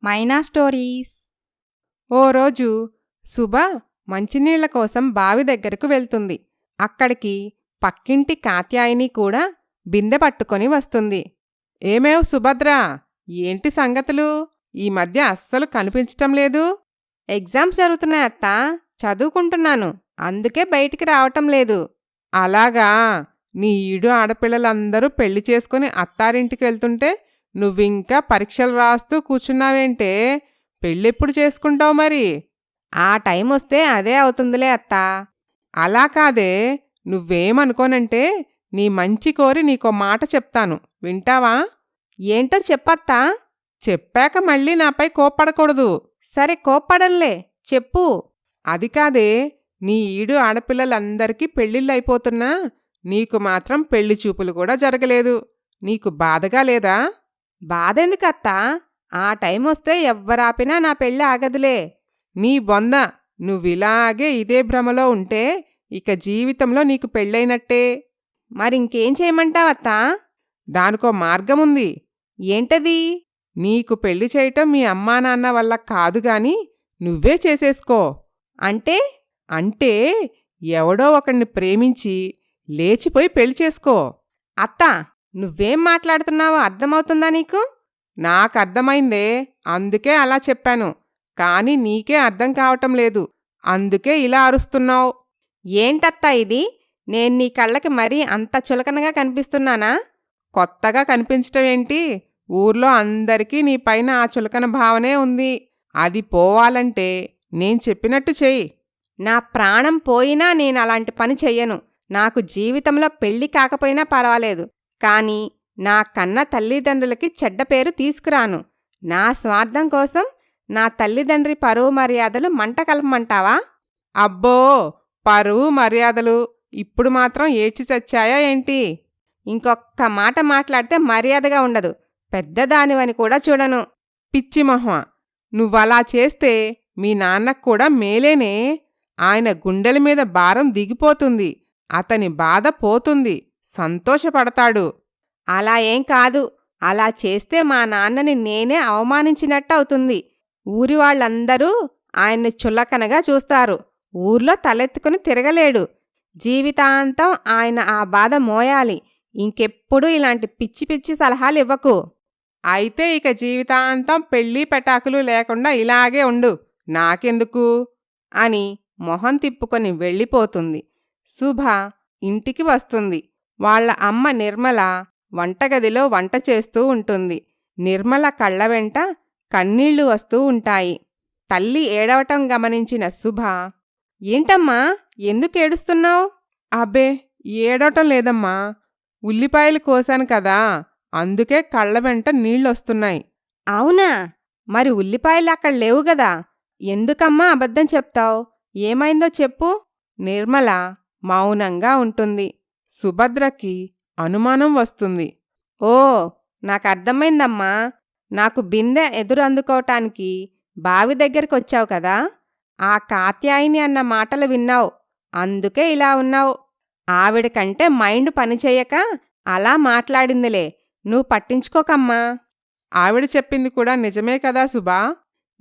మైనా stories. ఓ రోజు సుభ మంచినీళ్ల కోసం బావి దగ్గరకు వెళ్తుంది. అక్కడికి పక్కింటి కాత్యాయిని కూడా బిందె పట్టుకొని వస్తుంది. ఏమేవ్ సుభద్రా, ఏంటి సంగతులు? ఈ మధ్య అస్సలు కనిపించటం లేదు. ఎగ్జామ్స్ జరుగుతున్నాయి అత్తా, చదువుకుంటున్నాను, అందుకే బయటికి రావటం లేదు. అలాగా? నీ ఈడు ఆడపిల్లలందరూ పెళ్లి చేసుకుని అత్తారింటికి వెళ్తుంటే నువ్వింకా పరీక్షలు రాస్తూ కూర్చున్నావేంటే? పెళ్ళెప్పుడు చేసుకుంటావు మరి? ఆ టైం వస్తే అదే అవుతుందిలే అత్తా. అలా కాదే, నువ్వేమనుకోనంటే నీ మంచి కోరి నీకో మాట చెప్తాను, వింటావా? ఏంటో చెప్పత్తా. చెప్పాక మళ్ళీ నాపై కోప్పడకూడదు. సరే, కోప్పడంలే, చెప్పు. అది కాదే, నీ ఈడు ఆడపిల్లలందరికీ పెళ్ళిళ్ళైపోతున్నా నీకు మాత్రం పెళ్లి చూపులు కూడా జరగలేదు. నీకు బాధగా లేదా? బాధెందుకత్తా? ఆ టైం వస్తే ఎవ్వరాపినా నా పెళ్ళి ఆగదులే. నీ బొంద, నువ్విలాగే ఇదే భ్రమలో ఉంటే ఇక జీవితంలో నీకు పెళ్ళైనట్టే. మరింకేం చేయమంటావత్తా? దానికో మార్గముంది. ఏంటది? నీకు పెళ్లి చేయటం మీ అమ్మా నాన్న వల్ల కాదుగాని నువ్వే చేసేసుకో. అంటే? అంటే ఎవడో ఒకణ్ణి ప్రేమించి లేచిపోయి పెళ్లి చేసుకో. అత్తా, నువ్వేం మాట్లాడుతున్నావో అర్థమవుతుందా నీకు? నాకర్థమైందే, అందుకే అలా చెప్పాను. కాని నీకే అర్థం కావటం లేదు, అందుకే ఇలా అరుస్తున్నావు. ఏంటత్తా ఇది? నేను నీ కళ్ళకి మరీ అంత చులకనగా కనిపిస్తున్నానా? కొత్తగా కనిపించటమేంటి? ఊర్లో అందరికీ నీ పైన ఆ చులకన భావనే ఉంది. అది పోవాలంటే నేను చెప్పినట్టు చెయ్యి. నా ప్రాణం పోయినా నేను అలాంటి పని చెయ్యను. నాకు జీవితంలో పెళ్లి కాకపోయినా పర్వాలేదు, కానీ నా కన్న తల్లిదండ్రులకి చెడ్డ పేరు తీసుకురాను. నా స్వార్థం కోసం నా తల్లిదండ్రి పరువు మర్యాదలు మంట కలపమంటావా? అబ్బో, పరువు మర్యాదలు ఇప్పుడు మాత్రం ఏడ్చి చచ్చాయా ఏంటి? ఇంకొక్క మాట మాట్లాడితే మర్యాదగా ఉండదు. పెద్దదానివని కూడా చూడను. పిచ్చి మొహం, నువ్వలా చేస్తే మీ నాన్నకు కూడా మేలేనే. ఆయన గుండెల మీద భారం దిగిపోతుంది, అతని బాధ పోతుంది, సంతోషపడతాడు. అలా ఏం కాదు. అలా చేస్తే మా నాన్నని నేనే అవమానించినట్టవుతుంది. ఊరి వాళ్ళందరూ ఆయన్ని చులకనగా చూస్తారు. ఊర్లో తలెత్తుకుని తిరగలేడు. జీవితాంతం ఆయన ఆ బాధ మోయాలి. ఇంకెప్పుడూ ఇలాంటి పిచ్చి పిచ్చి సలహాలు ఇవ్వకు. అయితే ఇక జీవితాంతం పెళ్ళి పెటాకులు లేకుండా ఇలాగే ఉండు, నాకెందుకు అని మొహం తిప్పుకొని వెళ్ళిపోతుంది. శుభ ఇంటికి వస్తుంది. వాళ్ళ అమ్మ నిర్మల వంటగదిలో వంట చేస్తూ ఉంటుంది. నిర్మల కళ్ళ వెంట కన్నీళ్లు వస్తూ ఉంటాయి. తల్లి ఏడవటం గమనించిన శుభ, ఏంటమ్మా, ఎందుకేడుస్తున్నావు? అబ్బే, ఏడవటం లేదమ్మా, ఉల్లిపాయలు కోశాను కదా, అందుకే కళ్ళ వెంట నీళ్ళొస్తున్నాయి. అవునా? మరి ఉల్లిపాయలు అక్కడ లేవు గదా, ఎందుకమ్మా అబద్ధం చెప్తావు? ఏమైందో చెప్పు. నిర్మల మౌనంగా ఉంటుంది. సుభద్రకి అనుమానం వస్తుంది. ఓ, నాకర్థమైందమ్మా. నాకు బిందె ఎదురు అందుకోవటానికి బావి దగ్గరికొచ్చావు కదా, ఆ కాత్యాయిని అన్న మాటలు విన్నావు, అందుకే ఇలా ఉన్నావు. ఆవిడకంటే మైండ్ పనిచేయక అలా మాట్లాడిందిలే, నువ్వు పట్టించుకోకమ్మా. ఆవిడ చెప్పింది కూడా నిజమే కదా సుభా?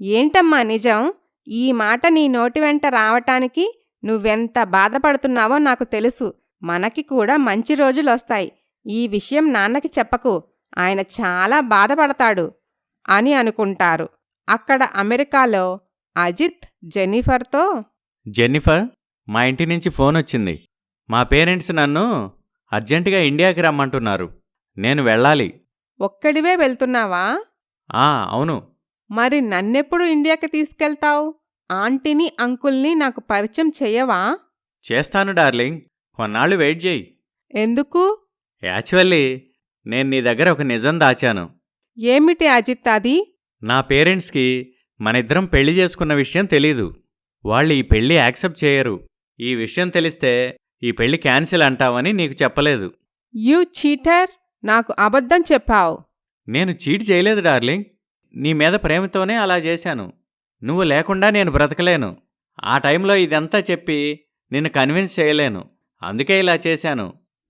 ఏంటమ్మా నిజం? ఈ మాట నీ నోటి వెంట రావటానికి నువ్వెంత బాధపడుతున్నావో నాకు తెలుసు. మనకి కూడా మంచి రోజులొస్తాయి. ఈ విషయం నాన్నకి చెప్పకు, ఆయన చాలా బాధపడతాడు అని అనుకుంటారు. అక్కడ అమెరికాలో అజిత్ జెన్నిఫర్తో, జెన్నిఫర్, మా ఇంటి నుంచి ఫోన్ వచ్చింది. మా పేరెంట్స్ నన్ను అర్జెంటుగా ఇండియాకి రమ్మంటున్నారు. నేను వెళ్ళాలి. ఒక్కడివే వెళ్తున్నావా? అవును. మరి నన్నెప్పుడు ఇండియాకి తీసుకెళ్తావు? ఆంటీని అంకుల్ని నాకు పరిచయం చెయ్యవా? చేస్తాను డార్లింగ్, కొన్నాళ్ళు వెయిట్ చేయి. ఎందుకు? యాక్చువల్లీ నేను నీ దగ్గర ఒక నిజం దాచాను. ఏమిటి అజిత్ అది? నా పేరెంట్స్కి మనిద్దరం పెళ్లి చేసుకున్న విషయం తెలీదు. వాళ్ళు ఈ పెళ్లి యాక్సెప్ట్ చేయరు. ఈ విషయం తెలిస్తే ఈ పెళ్లి క్యాన్సిల్ అంటావని నీకు చెప్పలేదు. యూ చీటర్, నాకు అబద్ధం చెప్పావు. నేను చీట్ చేయలేదు డార్లింగ్, నీ మీద ప్రేమతోనే అలా చేశాను. నువ్వు లేకుండా నేను బ్రతకలేను. ఆ టైంలో ఇదంతా చెప్పి నిన్ను కన్విన్స్ చేయలేను, అందుకే ఇలా చేశాను.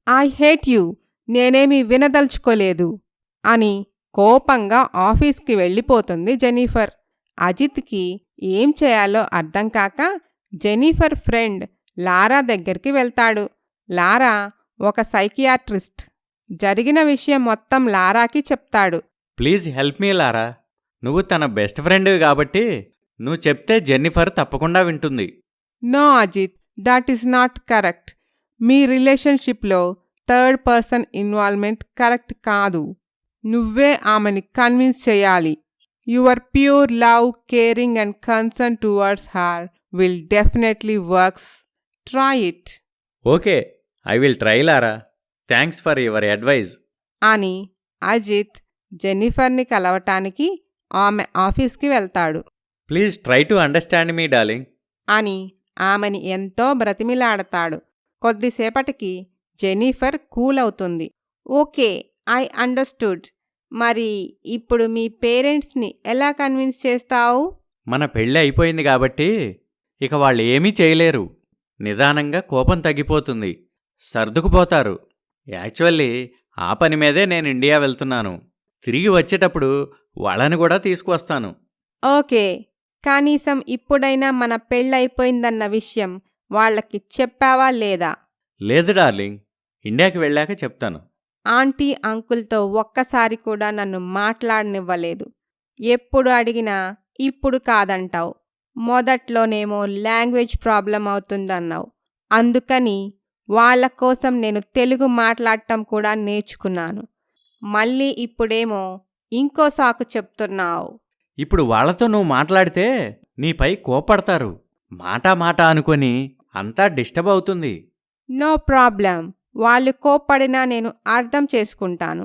ఐ హేట్ యూ, నేనేమీ వినదలుచుకోలేదు అని కోపంగా ఆఫీస్కి వెళ్ళిపోతుంది జెన్నిఫర్. అజిత్కి ఏం చేయాలో అర్థం కాక జెన్నిఫర్ ఫ్రెండ్ లారా దగ్గరికి వెళ్తాడు. లారా ఒక సైకియాట్రిస్ట్. జరిగిన విషయం మొత్తం లారాకి చెప్తాడు. ప్లీజ్ హెల్ప్ మీ లారా. నువ్వు తన బెస్ట్ ఫ్రెండ్ కాబట్టి నువ్వు చెప్తే జెన్నిఫర్ తప్పకుండా వింటుంది. No Ajith, that is not correct. మీ రిలేషన్షిప్లో థర్డ్ పర్సన్ ఇన్వాల్వ్మెంట్ కరెక్ట్ కాదు. నువ్వే ఆమెని కన్విన్స్ చేయాలి. Your pure love, caring and concern towards her will definitely works. Try it okay, I will try లారా. థ్యాంక్స్ ఫర్ యువర్ అడ్వైజ్ అని అజిత్ జెన్నిఫర్ని కలవటానికి ఆమె ఆఫీస్కి వెళ్తాడు. Please try to understand me darling అని ఆమెని ఎంతో బ్రతిమిలాడతాడు. కొద్దిసేపటికి జెన్నిఫర్ కూల్ అవుతుంది. Okay, I understood. మరి ఇప్పుడు మీ పేరెంట్స్ని ఎలా కన్విన్స్ చేస్తావు? మన పెళ్ళి అయిపోయింది కాబట్టి ఇక వాళ్ళు ఏమీ చేయలేరు. నిదానంగా కోపం తగ్గిపోతుంది, సర్దుకుపోతారు. యాక్చువల్లీ ఆ పని మీదే నేను ఇండియా వెళ్తున్నాను. తిరిగి వచ్చేటప్పుడు వాళ్ళని కూడా తీసుకువస్తాను. ఓకే, కనీసం ఇప్పుడైనా మన పెళ్ళైపోయిందన్న విషయం వాళ్ళకి చెప్పావా లేదా? లేదు డార్లింగ్, ఇండియాకి వెళ్ళాక చెప్తాను. ఆంటీ అంకుల్తో ఒక్కసారి కూడా నన్ను మాట్లాడనివ్వలేదు. ఎప్పుడు అడిగినా ఇప్పుడు కాదంటావు. మొదట్లోనేమో లాంగ్వేజ్ ప్రాబ్లం అవుతుందన్నావు. అందుకని వాళ్ళ కోసం నేను తెలుగు మాట్లాడటం కూడా నేర్చుకున్నాను. మళ్ళీ ఇప్పుడేమో ఇంకో సాకు చెప్తున్నావు. ఇప్పుడు వాళ్లతో నువ్వు మాట్లాడితే నీపై కోపడతారు. మాట అనుకొని అంతా డిస్టర్బ్ అవుతుంది. No problem. వాళ్ళు కోప్పడినా నేను అర్థం చేసుకుంటాను.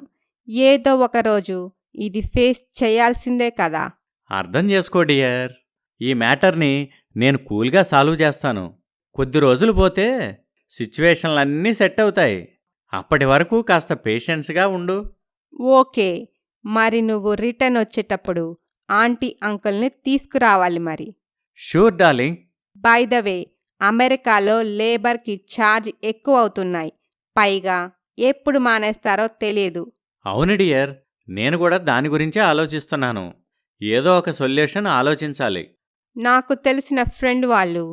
ఏదో ఒకరోజు ఇది ఫేస్ చేయాల్సిందే కదా. అర్థం చేసుకో డియర్. ఈ మ్యాటర్ని నేను కూల్గా సాల్వ్ చేస్తాను. కొద్ది రోజులు పోతే సిచ్యువేషన్లన్నీ సెట్ అవుతాయి. అప్పటి వరకు కాస్త పేషెన్స్గా ఉండు. ఓకే, మరి నువ్వు రిటర్న్ వచ్చేటప్పుడు ఆంటీ అంకుల్ని తీసుకురావాలి మరి. Sure darling. By the way, అమెరికాలో లేబర్కి ఛార్జ్ ఎక్కువ అవుతున్నాయి. పైగా ఎప్పుడు మానేస్తారో తెలియదు. అవును డియర్, నేను కూడా దాని గురించే ఆలోచిస్తున్నాను. ఏదో ఒక సొల్యూషన్ ఆలోచించాలి. నాకు తెలిసిన ఫ్రెండ్ వాళ్ళు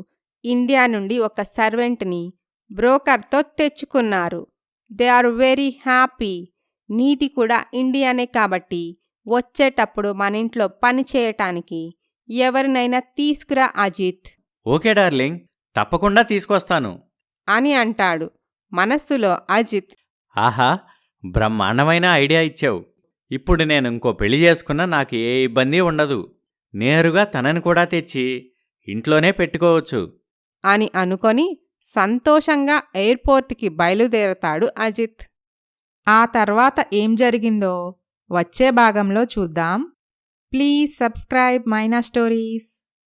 ఇండియా నుండి ఒక సర్వెంట్ని బ్రోకర్తో తెచ్చుకున్నారు. They are very happy. నీది కూడా ఇండియానే కాబట్టి వచ్చేటప్పుడు మన ఇంట్లో పని చేయటానికి ఎవరినైనా తీసుకురా అజిత్. ఓకే డార్లింగ్, తప్పకుండా తీసుకొస్తాను అని అంటాడు. మనస్సులో అజిత్, ఆహా, బ్రహ్మాండమైన ఐడియా ఇచ్చావు. ఇప్పుడు నేను ఇంకో పెళ్లి చేసుకున్నా నాకు ఏ ఇబ్బంది ఉండదు. నేరుగా తనని కూడా తెచ్చి ఇంట్లోనే పెట్టుకోవచ్చు అని అనుకొని సంతోషంగా ఎయిర్పోర్ట్కి బయలుదేరతాడు అజిత్. ఆ తర్వాత ఏం జరిగిందో వచ్చే భాగంలో చూద్దాం. Please subscribe Maina stories.